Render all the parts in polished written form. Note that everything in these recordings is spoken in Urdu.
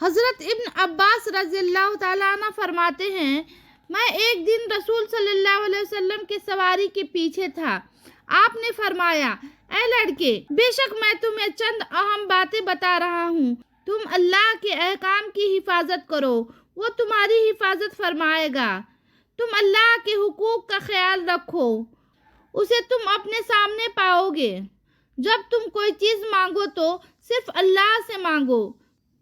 حضرت ابن عباس رضی اللہ تعالیٰ عنہ فرماتے ہیں، میں ایک دن رسول صلی اللہ علیہ وسلم کے سواری کے پیچھے تھا۔ آپ نے فرمایا، اے لڑکے، بے شک میں تمہیں چند اہم باتیں بتا رہا ہوں، تم اللہ کے احکام کی حفاظت کرو، وہ تمہاری حفاظت فرمائے گا۔ تم اللہ کے حقوق کا خیال رکھو، اسے تم اپنے سامنے پاؤ گے۔ جب تم کوئی چیز مانگو تو صرف اللہ سے مانگو،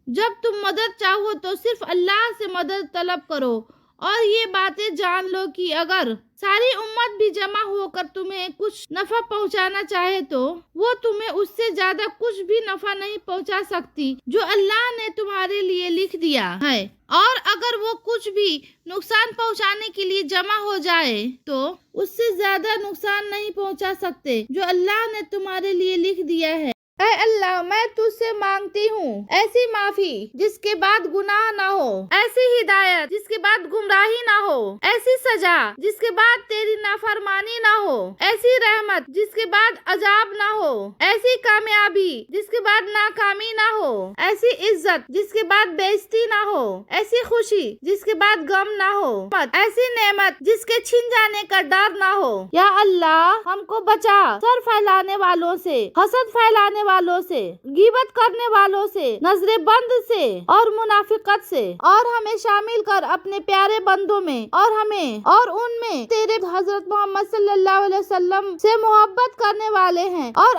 جب تم مدد چاہو تو صرف اللہ سے مدد طلب کرو، اور یہ باتیں جان لو کہ اگر ساری امت بھی جمع ہو کر تمہیں کچھ نفع پہنچانا چاہے تو وہ تمہیں اس سے زیادہ کچھ بھی نفع نہیں پہنچا سکتی جو اللہ نے تمہارے لیے لکھ دیا ہے، اور اگر وہ کچھ بھی نقصان پہنچانے کے لیے جمع ہو جائے تو اس سے زیادہ نقصان نہیں پہنچا سکتے جو اللہ نے تمہارے لیے لکھ دیا ہے۔ اے اللہ، میں تجھ سے مانگتی ہوں ایسی معافی جس کے بعد گناہ نہ ہو، ایسی ہدایت جس کے بعد گمراہی نہ ہو، ایسی سزا جس کے بعد تیری نافرمانی نہ ہو، ایسی رحمت جس کے بعد عذاب نہ ہو، ایسی کامیابی جس کے بعد ناکامی نہ ہو، ایسی عزت جس کے بعد بے عزتی نہ ہو، ایسی خوشی جس کے بعد غم نہ ہو، ایسی نعمت جس کے چھن جانے کا ڈر نہ ہو۔ یا اللہ، ہم کو بچا شر پھیلانے والوں سے، حسد پھیلانے والوں سے، غیبت کرنے والوں سے، نظر بند سے اور منافقت سے، اور ہمیں شامل کر اپنے پیارے بندوں میں، اور ہمیں اور ان میں تیرے حضرت محمد صلی اللہ علیہ وسلم سے محبت کرنے والے ہیں، اور